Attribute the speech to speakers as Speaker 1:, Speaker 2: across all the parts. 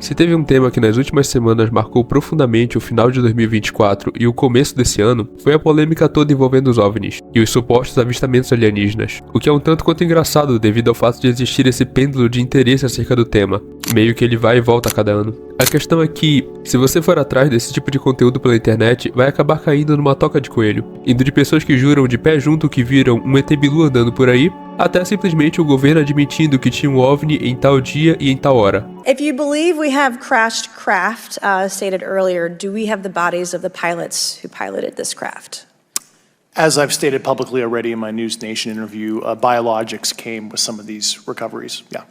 Speaker 1: Se teve um tema que nas últimas semanas marcou profundamente o final de 2024 e o começo desse ano, foi a polêmica toda envolvendo os OVNIs e os supostos avistamentos alienígenas, o que é um tanto quanto engraçado devido ao fato de existir esse pêndulo de interesse acerca do tema, meio que ele vai e volta a cada ano. A questão é que, se você for atrás desse tipo de conteúdo pela internet, vai acabar caindo numa toca de coelho, indo de pessoas que juram de pé junto que viram um ET Bilu andando por aí, até simplesmente o governo admitindo que tinha um OVNI em tal dia e em tal hora.
Speaker 2: If you believe we have crashed craft, stated earlier, do we have the bodies of the pilots who piloted this craft?
Speaker 3: As I've stated publicly already in my News Nation interview, biologics came with some of these recoveries, yeah.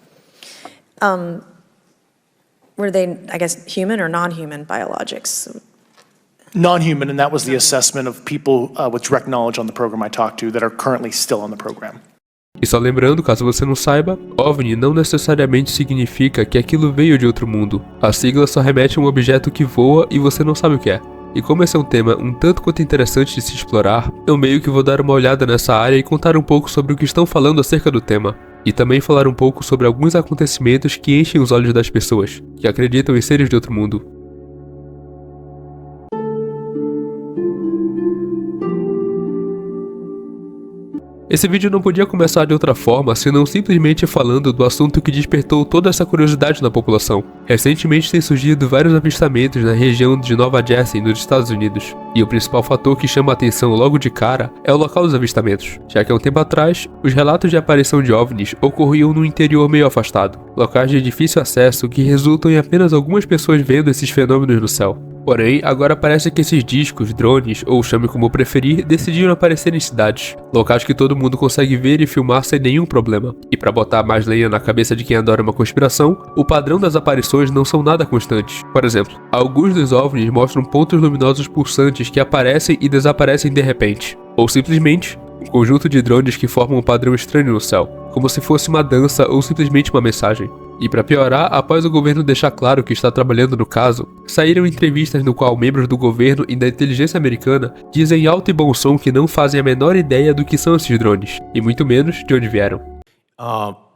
Speaker 2: Were they, I guess, human or non-human biologics?
Speaker 3: Non-human, and that was the assessment of people with direct knowledge on the program I talked to that are currently still on the program.
Speaker 1: E só lembrando, caso você não saiba, OVNI não necessariamente significa que aquilo veio de outro mundo. A sigla só remete a um objeto que voa e você não sabe o que é. E como esse é um tema um tanto quanto interessante de se explorar, eu meio que vou dar uma olhada nessa área e contar um pouco sobre o que estão falando acerca do tema. E também falar um pouco sobre alguns acontecimentos que enchem os olhos das pessoas, que acreditam em seres de outro mundo. Esse vídeo não podia começar de outra forma senão simplesmente falando do assunto que despertou toda essa curiosidade na população. Recentemente tem surgido vários avistamentos na região de Nova Jersey, nos Estados Unidos, e o principal fator que chama a atenção logo de cara é o local dos avistamentos, já que há um tempo atrás, os relatos de aparição de OVNIs ocorriam no interior meio afastado, locais de difícil acesso que resultam em apenas algumas pessoas vendo esses fenômenos no céu. Porém, agora parece que esses discos, drones, ou chame como preferir, decidiram aparecer em cidades, locais que todo mundo consegue ver e filmar sem nenhum problema. E para botar mais lenha na cabeça de quem adora uma conspiração, o padrão das aparições não são nada constantes. Por exemplo, alguns dos OVNIs mostram pontos luminosos pulsantes que aparecem e desaparecem de repente, ou simplesmente um conjunto de drones que formam um padrão estranho no céu, como se fosse uma dança ou simplesmente uma mensagem. E para piorar, após o governo deixar claro que está trabalhando no caso, saíram entrevistas no qual membros do governo e da inteligência americana dizem em alto e bom som que não fazem a menor ideia do que são esses drones, e muito menos de onde vieram.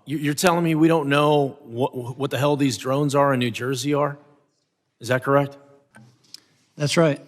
Speaker 4: You're telling me we don't know what the hell these drones are in New Jersey are? Is that correct?
Speaker 5: That's right.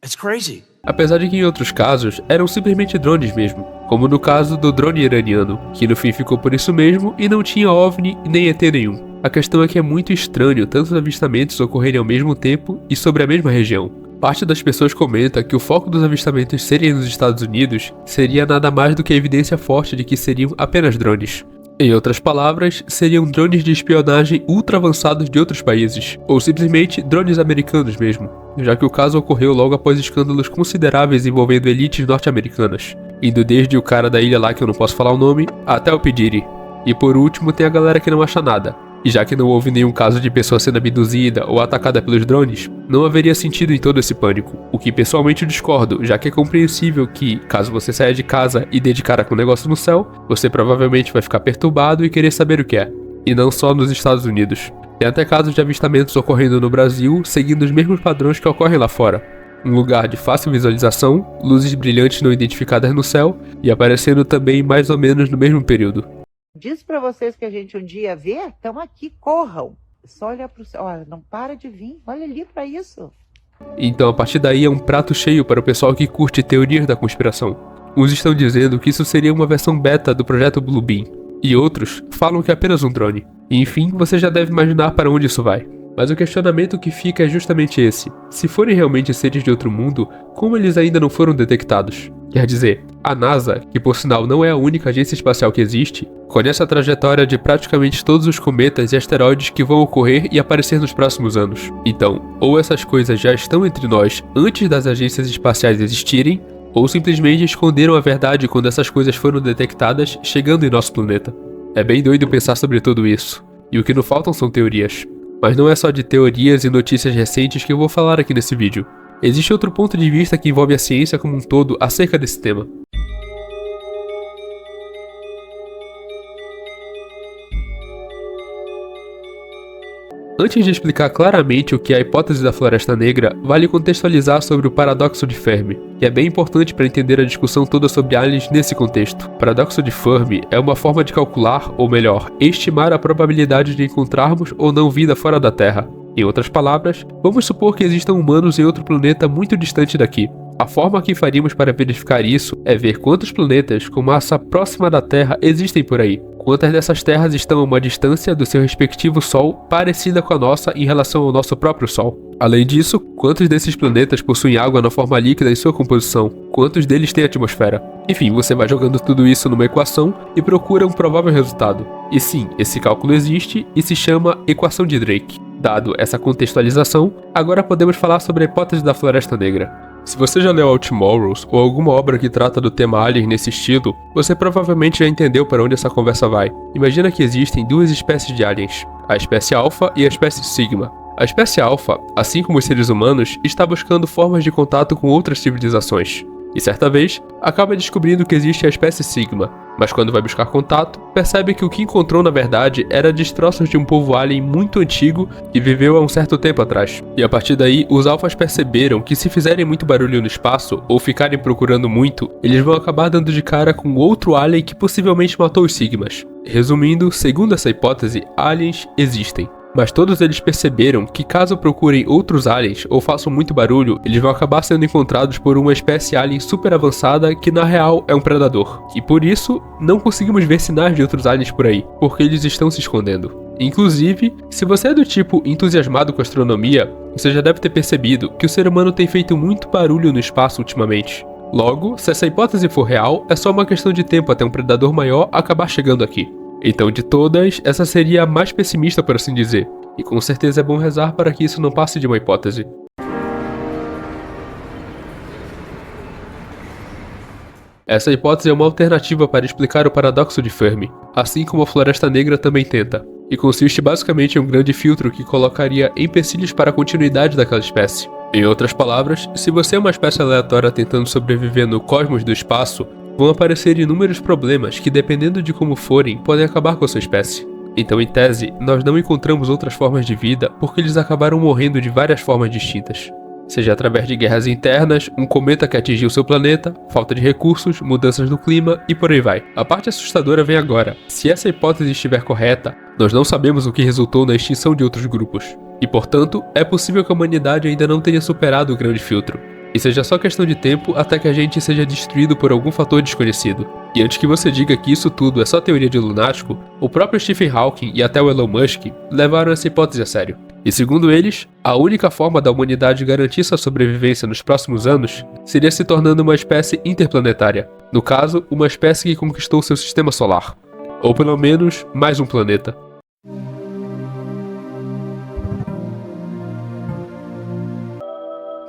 Speaker 4: It's crazy.
Speaker 1: Apesar de que em outros casos eram simplesmente drones mesmo, como no caso do drone iraniano, que no fim ficou por isso mesmo e não tinha OVNI nem ET nenhum. A questão é que é muito estranho tantos avistamentos ocorrerem ao mesmo tempo e sobre a mesma região. Parte das pessoas comenta que o foco dos avistamentos serem nos Estados Unidos seria nada mais do que a evidência forte de que seriam apenas drones. Em outras palavras, seriam drones de espionagem ultra avançados de outros países, ou simplesmente drones americanos mesmo, já que o caso ocorreu logo após escândalos consideráveis envolvendo elites norte-americanas, indo desde o cara da ilha lá que eu não posso falar o nome, até o P. Diddy. E por último tem a galera que não acha nada. E já que não houve nenhum caso de pessoa sendo abduzida ou atacada pelos drones, não haveria sentido em todo esse pânico, o que pessoalmente discordo, já que é compreensível que, caso você saia de casa e dê de cara com um negócio no céu, você provavelmente vai ficar perturbado e querer saber o que é. E não só nos Estados Unidos. Tem até casos de avistamentos ocorrendo no Brasil, seguindo os mesmos padrões que ocorrem lá fora. Um lugar de fácil visualização, luzes brilhantes não identificadas no céu, e aparecendo também mais ou menos no mesmo período.
Speaker 6: Diz pra vocês que a gente um dia vê, estão aqui, corram. Só olha pro céu, olha, não para de vir, olha ali pra isso.
Speaker 1: Então a partir daí é um prato cheio para o pessoal que curte teorias da conspiração. Uns estão dizendo que isso seria uma versão beta do projeto Bluebeam, e outros falam que é apenas um drone. E enfim, você já deve imaginar para onde isso vai. Mas o questionamento que fica é justamente esse. Se forem realmente seres de outro mundo, como eles ainda não foram detectados? Quer dizer, a NASA, que por sinal não é a única agência espacial que existe, conhece a trajetória de praticamente todos os cometas e asteroides que vão ocorrer e aparecer nos próximos anos. Então, ou essas coisas já estão entre nós antes das agências espaciais existirem, ou simplesmente esconderam a verdade quando essas coisas foram detectadas chegando em nosso planeta. É bem doido pensar sobre tudo isso, e o que não faltam são teorias. Mas não é só de teorias e notícias recentes que eu vou falar aqui nesse vídeo. Existe outro ponto de vista que envolve a ciência como um todo acerca desse tema. Antes de explicar claramente o que é a hipótese da Floresta Negra, vale contextualizar sobre o paradoxo de Fermi, que é bem importante para entender a discussão toda sobre aliens nesse contexto. O paradoxo de Fermi é uma forma de calcular, ou melhor, estimar a probabilidade de encontrarmos ou não vida fora da Terra. Em outras palavras, vamos supor que existam humanos em outro planeta muito distante daqui. A forma que faríamos para verificar isso é ver quantos planetas com massa próxima da Terra existem por aí. Quantas dessas terras estão a uma distância do seu respectivo Sol parecida com a nossa em relação ao nosso próprio Sol. Além disso, quantos desses planetas possuem água na forma líquida em sua composição? Quantos deles têm atmosfera? Enfim, você vai jogando tudo isso numa equação e procura um provável resultado. E sim, esse cálculo existe e se chama equação de Drake. Dado essa contextualização, agora podemos falar sobre a hipótese da Floresta Negra. Se você já leu All Tomorrows ou alguma obra que trata do tema aliens nesse estilo, você provavelmente já entendeu para onde essa conversa vai. Imagina que existem duas espécies de aliens, a espécie Alpha e a espécie Sigma. A espécie Alpha, assim como os seres humanos, está buscando formas de contato com outras civilizações. E certa vez, acaba descobrindo que existe a espécie Sigma, mas quando vai buscar contato, percebe que o que encontrou na verdade era destroços de um povo alien muito antigo que viveu há um certo tempo atrás. E a partir daí, os alfas perceberam que se fizerem muito barulho no espaço, ou ficarem procurando muito, eles vão acabar dando de cara com outro alien que possivelmente matou os Sigmas. Resumindo, segundo essa hipótese, aliens existem. Mas todos eles perceberam que caso procurem outros aliens ou façam muito barulho, eles vão acabar sendo encontrados por uma espécie alien super avançada que na real é um predador. E por isso, não conseguimos ver sinais de outros aliens por aí, porque eles estão se escondendo. Inclusive, se você é do tipo entusiasmado com astronomia, você já deve ter percebido que o ser humano tem feito muito barulho no espaço ultimamente. Logo, se essa hipótese for real, é só uma questão de tempo até um predador maior acabar chegando aqui. Então, de todas, essa seria a mais pessimista, por assim dizer, e com certeza é bom rezar para que isso não passe de uma hipótese. Essa hipótese é uma alternativa para explicar o paradoxo de Fermi, assim como a Floresta Negra também tenta, e consiste basicamente em um grande filtro que colocaria empecilhos para a continuidade daquela espécie. Em outras palavras, se você é uma espécie aleatória tentando sobreviver no cosmos do espaço, vão aparecer inúmeros problemas que, dependendo de como forem, podem acabar com a sua espécie. Então, em tese, nós não encontramos outras formas de vida porque eles acabaram morrendo de várias formas distintas. Seja através de guerras internas, um cometa que atingiu seu planeta, falta de recursos, mudanças no clima e por aí vai. A parte assustadora vem agora. Se essa hipótese estiver correta, nós não sabemos o que resultou na extinção de outros grupos. E, portanto, é possível que a humanidade ainda não tenha superado o grande filtro. E seja só questão de tempo até que a gente seja destruído por algum fator desconhecido. E antes que você diga que isso tudo é só teoria de lunático, o próprio Stephen Hawking e até o Elon Musk levaram essa hipótese a sério. E segundo eles, a única forma da humanidade garantir sua sobrevivência nos próximos anos seria se tornando uma espécie interplanetária. No caso, uma espécie que conquistou seu sistema solar. Ou pelo menos, mais um planeta.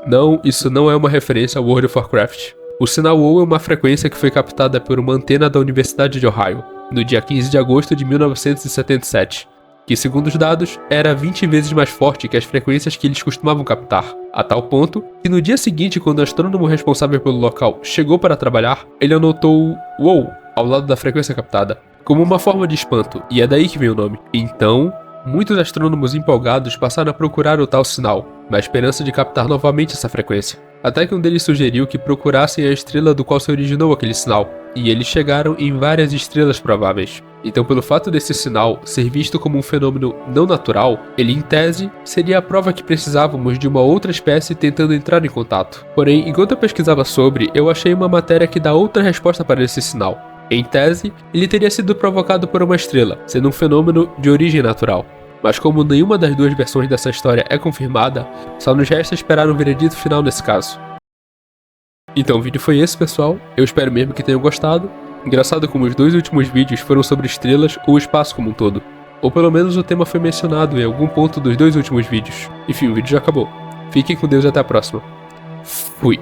Speaker 1: Não, isso não é uma referência ao World of Warcraft. O sinal WoW é uma frequência que foi captada por uma antena da Universidade de Ohio, no dia 15 de agosto de 1977, que segundo os dados, era 20 vezes mais forte que as frequências que eles costumavam captar, a tal ponto que no dia seguinte, quando o astrônomo responsável pelo local chegou para trabalhar, ele anotou WoW ao lado da frequência captada, como uma forma de espanto, e é daí que vem o nome. Então, muitos astrônomos empolgados passaram a procurar o tal sinal, na esperança de captar novamente essa frequência. Até que um deles sugeriu que procurassem a estrela do qual se originou aquele sinal, e eles chegaram em várias estrelas prováveis. Então, pelo fato desse sinal ser visto como um fenômeno não natural, ele, em tese, seria a prova que precisávamos de uma outra espécie tentando entrar em contato. Porém, enquanto eu pesquisava sobre, eu achei uma matéria que dá outra resposta para esse sinal. Em tese, ele teria sido provocado por uma estrela, sendo um fenômeno de origem natural. Mas como nenhuma das duas versões dessa história é confirmada, só nos resta esperar um veredito final nesse caso. Então o vídeo foi esse, pessoal, eu espero mesmo que tenham gostado. Engraçado como os dois últimos vídeos foram sobre estrelas ou o espaço como um todo. Ou pelo menos o tema foi mencionado em algum ponto dos dois últimos vídeos. Enfim, o vídeo já acabou. Fiquem com Deus e até a próxima. Fui.